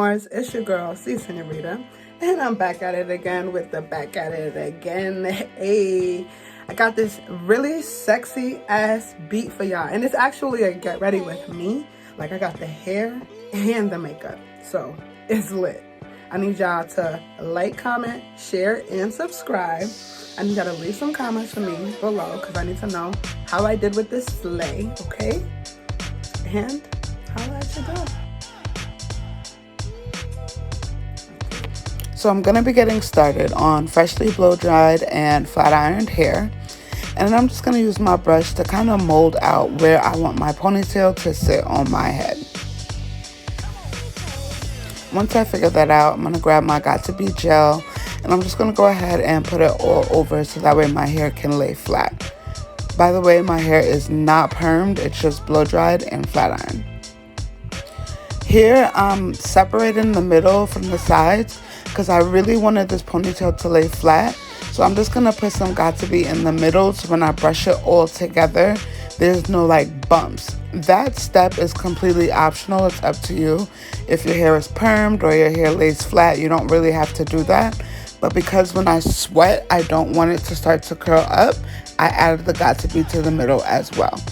amors, it's your girl, Senorita, and I'm back at it again with the back at it again. Hey, I got this really sexy ass beat for y'all, and it's actually a get ready with me. Like, I got the hair and the makeup, so it's lit. I need y'all to like, comment, share, and subscribe. I need y'all to leave some comments for me below because I need to know how I did with this slay, okay? And how I should go. So I'm gonna be getting started on freshly blow dried and flat ironed hair. And I'm just gonna use my brush to kind of mold out where I want my ponytail to sit on my head. Once I figure that out, I'm gonna grab my Got2B Gel and I'm just gonna go ahead and put it all over so that way my hair can lay flat. By the way, my hair is not permed, it's just blow dried and flat ironed. Here, I'm separating the middle from the sides because I really wanted this ponytail to lay flat. So I'm just gonna put some Got2B in the middle so when I brush it all together, there's no like bumps. That step is completely optional, it's up to you. If your hair is permed or your hair lays flat, you don't really have to do that. But because when I sweat, I don't want it to start to curl up, I added the Got2B to the middle as well.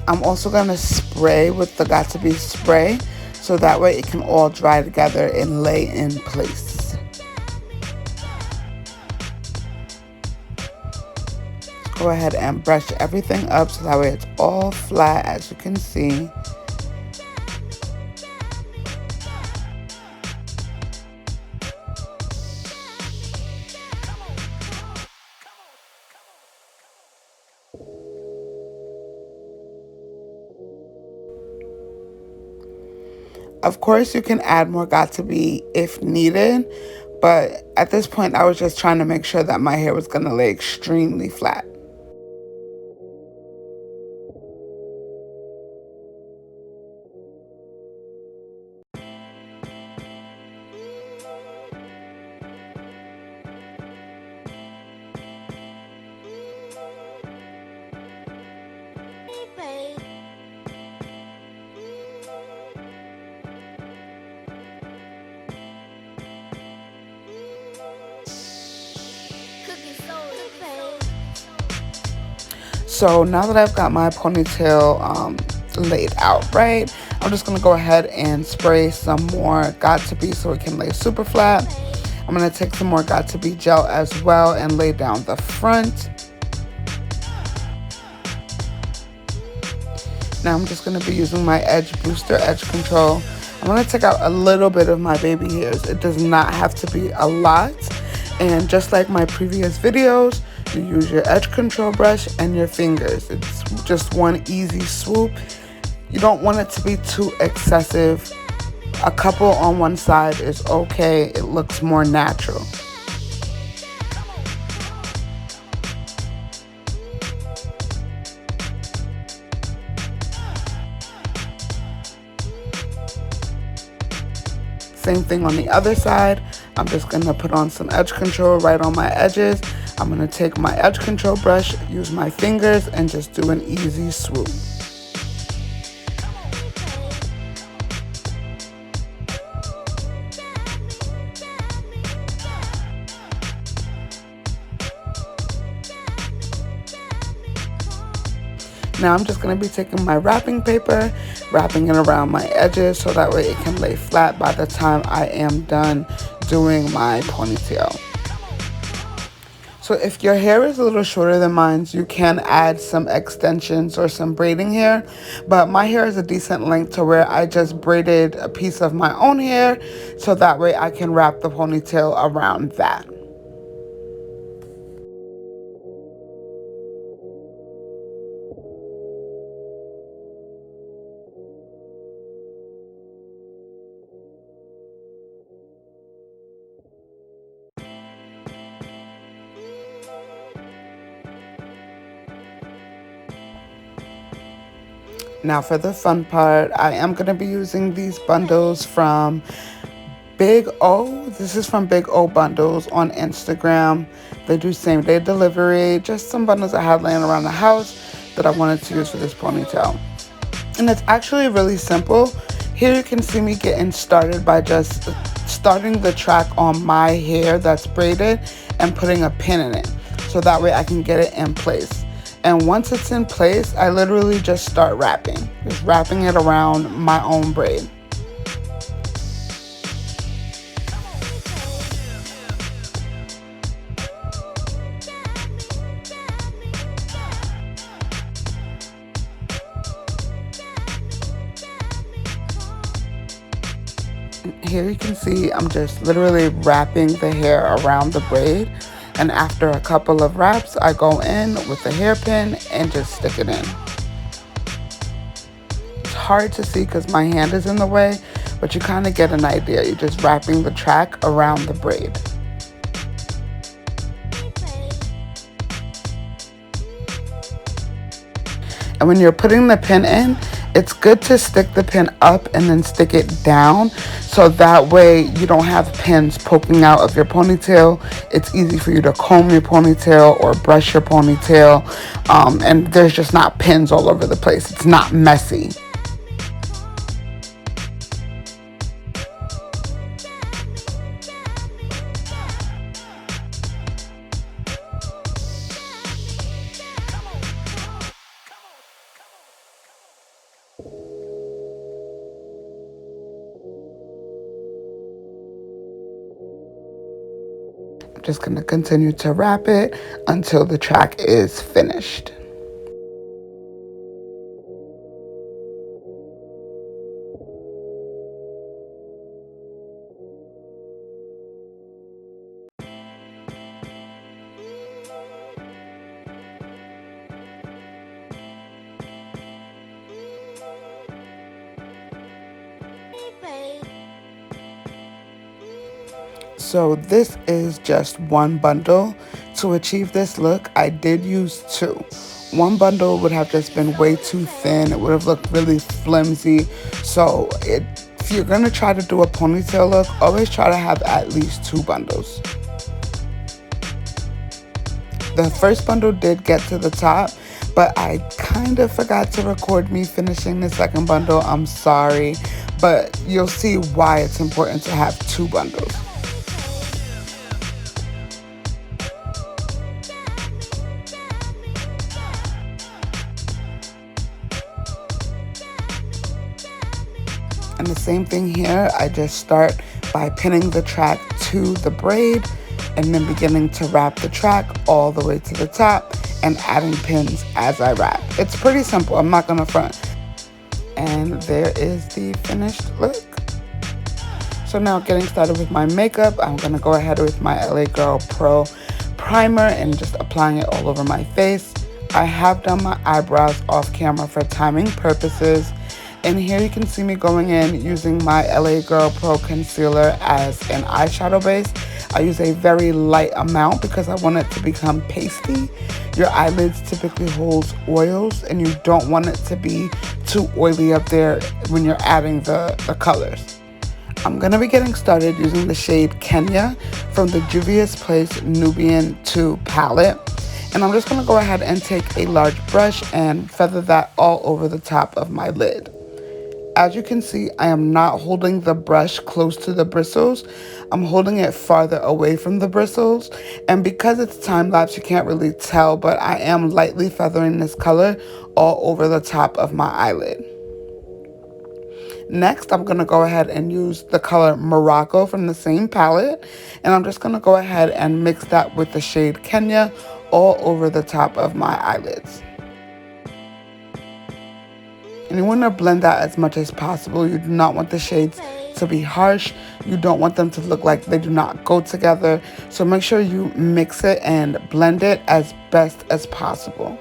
I'm also gonna spray with the Got2B spray so that way it can all dry together and lay in place. Go ahead and brush everything up so that way it's all flat, as you can see. Of course, you can add more Got2B if needed, but at this point, I was just trying to make sure that my hair was going to lay extremely flat. So now that I've got my ponytail laid out right, I'm just going to go ahead and spray some more Got2B so it can lay super flat. I'm going to take some more Got2B gel as well and lay down the front. Now I'm just going to be using my Edge Booster Edge Control. I'm going to take out a little bit of my baby hairs. It does not have to be a lot. And just like my previous videos, you use your edge control brush and your fingers. It's just one easy swoop. You don't want it to be too excessive. A couple on one side is okay. It looks more natural. Same thing on the other side. I'm just going to put on some edge control right on my edges. I'm going to take my edge control brush, use my fingers, and just do an easy swoop. Now I'm just going to be taking my wrapping paper, wrapping it around my edges so that way it can lay flat by the time I am done doing my ponytail. So if your hair is a little shorter than mine, you can add some extensions or some braiding hair. But my hair is a decent length to where I just braided a piece of my own hair so that way I can wrap the ponytail around that. Now for the fun part, I am going to be using these bundles from Big O. This is from Big O Bundles on Instagram. They do same day delivery. Just some bundles I had laying around the house that I wanted to use for this ponytail. And it's actually really simple. Here you can see me getting started by just starting the track on my hair that's braided and putting a pin in it, so that way I can get it in place. And once it's in place, I literally just start wrapping. Just wrapping it around my own braid. Here you can see I'm just literally wrapping the hair around the braid, and after a couple of wraps I go in with the hairpin and just stick it in. It's hard to see because my hand is in the way, but you kind of get an idea. You're just wrapping the track around the braid. And when you're putting the pin in, it's good to stick the pin up and then stick it down, so that way you don't have pins poking out of your ponytail. It's easy for you to comb your ponytail or brush your ponytail, and there's just not pins all over the place. It's not messy. I'm just going to continue to wrap it until the track is finished. So this is just one bundle. To achieve this look, I did use two. One bundle would have just been way too thin. It would have looked really flimsy. So if you're gonna try to do a ponytail look, always try to have at least two bundles. The first bundle did get to the top, but I kind of forgot to record me finishing the second bundle. I'm sorry, but you'll see why it's important to have two bundles. And the same thing here, I just start by pinning the track to the braid and then beginning to wrap the track all the way to the top and adding pins as I wrap. It's pretty simple, I'm not gonna front. And there is the finished look. So now getting started with my makeup, I'm gonna go ahead with my LA Girl Pro Primer and just applying it all over my face. I have done my eyebrows off camera for timing purposes. And here you can see me going in using my LA Girl Pro Concealer as an eyeshadow base. I use a very light amount because I want it to become pasty. Your eyelids typically hold oils and you don't want it to be too oily up there when you're adding the colors. I'm going to be getting started using the shade Kenya from the Juvias Place Nubian 2 palette. And I'm just going to go ahead and take a large brush and feather that all over the top of my lid. As you can see, I am not holding the brush close to the bristles. I'm holding it farther away from the bristles. And because it's time-lapse, you can't really tell, but I am lightly feathering this color all over the top of my eyelid. Next, I'm going to go ahead and use the color Morocco from the same palette. And I'm just going to go ahead and mix that with the shade Kenya all over the top of my eyelids. And you want to blend that as much as possible. You do not want the shades to be harsh. You don't want them to look like they do not go together. So make sure you mix it and blend it as best as possible.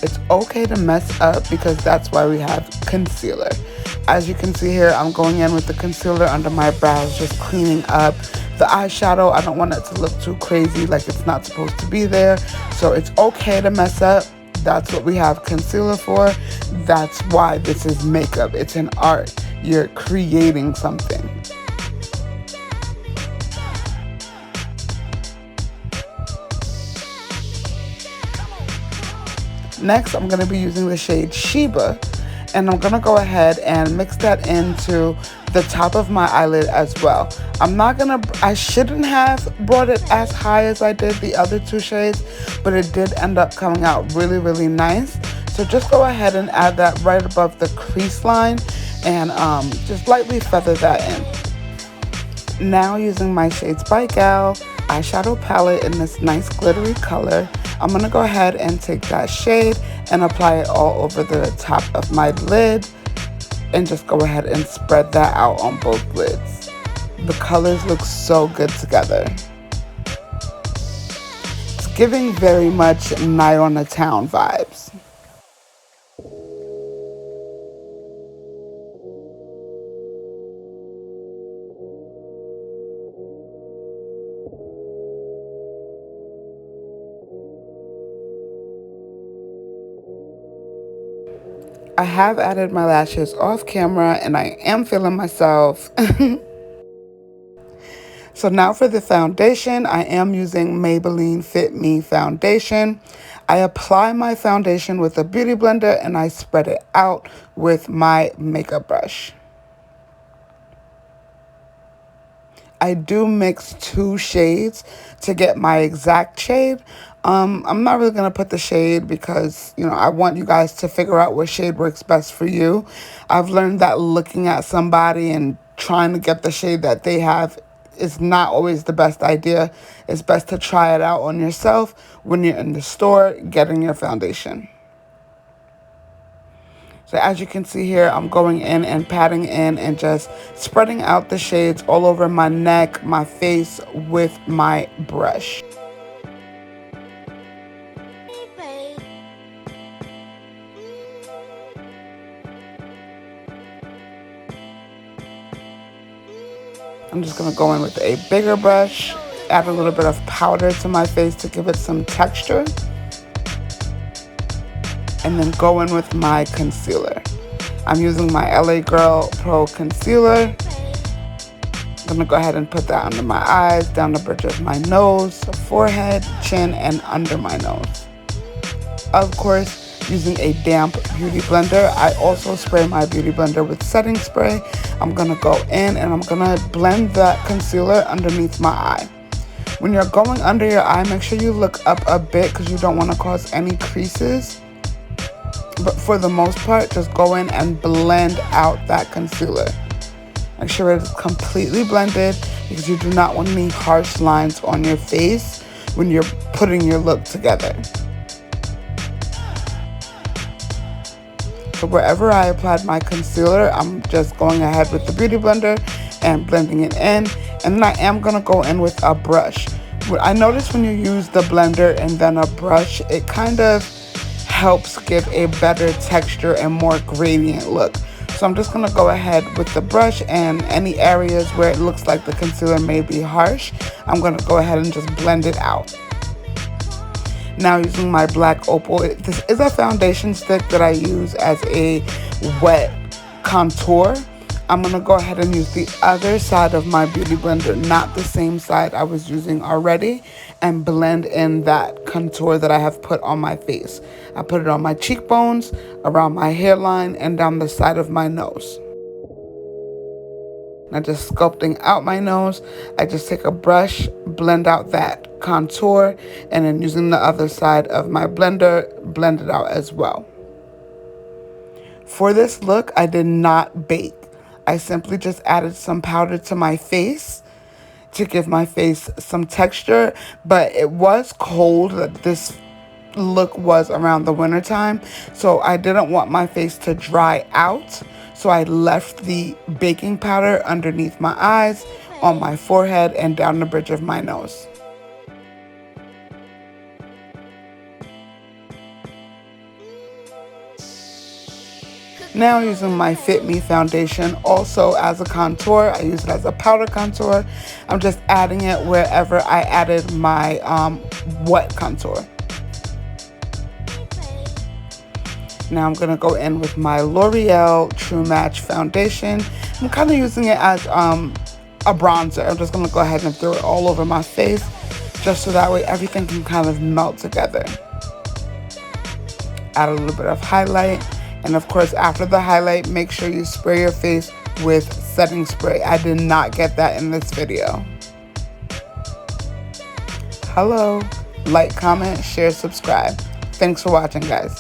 It's okay to mess up because that's why we have concealer. As you can see here, I'm going in with the concealer under my brows, just cleaning up the eyeshadow. I don't want it to look too crazy, like it's not supposed to be there. So it's okay to mess up. That's what we have concealer for. That's why this is makeup. It's an art. You're creating something. Next, I'm going to be using the shade Sheba, and I'm going to go ahead and mix that into the top of my eyelid as well. I shouldn't have brought it as high as I did the other two shades, but it did end up coming out really, really nice. So just go ahead and add that right above the crease line and just lightly feather that in. Now, using my shade SIDE Gel eyeshadow palette in this nice glittery color, I'm going to go ahead and take that shade and apply it all over the top of my lid and just go ahead and spread that out on both lids. The colors look so good together. It's giving very much night on the town vibes. I have added my lashes off camera and I am feeling myself. So now for the foundation, I am using Maybelline Fit Me foundation. I apply my foundation with a beauty blender and I spread it out with my makeup brush. I do mix two shades to get my exact shade. I'm not really going to put the shade because, you know, I want you guys to figure out what shade works best for you. I've learned that looking at somebody and trying to get the shade that they have is not always the best idea. It's best to try it out on yourself when you're in the store getting your foundation. So as you can see here, I'm going in and patting in and just spreading out the shades all over my neck, my face with my brush. I'm just going to go in with a bigger brush, add a little bit of powder to my face to give it some texture, and then go in with my concealer. I'm using my LA Girl Pro concealer. I'm going to go ahead and put that under my eyes, down the bridge of my nose, forehead, chin, and under my nose. Of course, using a damp beauty blender. I also spray my beauty blender with setting spray. I'm going to go in and I'm going to blend that concealer underneath my eye. When you're going under your eye, make sure you look up a bit because you don't want to cause any creases. But for the most part, just go in and blend out that concealer. Make sure it is completely blended because you do not want any harsh lines on your face when you're putting your look together. So wherever I applied my concealer, I'm just going ahead with the beauty blender and blending it in. And then I am going to go in with a brush. I noticed when you use the blender and then a brush, it kind of helps give a better texture and more gradient look. So I'm just going to go ahead with the brush, and any areas where it looks like the concealer may be harsh, I'm going to go ahead and just blend it out. Now using my black Opal, this is a foundation stick that I use as a wet contour. I'm going to go ahead and use the other side of my beauty blender, not the same side I was using already, and blend in that contour that I have put on my face. I put it on my cheekbones, around my hairline, and down the side of my nose. Now just sculpting out my nose, I just take a brush, blend out that contour, and then using the other side of my blender, blend it out as well. For this look, I did not bake. I simply just added some powder to my face to give my face some texture, but it was cold. This look was around the winter time, so I didn't want my face to dry out. So I left the baking powder underneath my eyes, on my forehead, and down the bridge of my nose. Now using my Fit Me foundation also as a contour. I use it as a powder contour. I'm just adding it wherever I added my wet contour. Now I'm going to go in with my L'Oreal True Match foundation. I'm kind of using it as a bronzer. I'm just going to go ahead and throw it all over my face, just so that way everything can kind of melt together. Add a little bit of highlight. And of course, after the highlight, make sure you spray your face with setting spray. I did not get that in this video. Hello. Like, comment, share, subscribe. Thanks for watching, guys.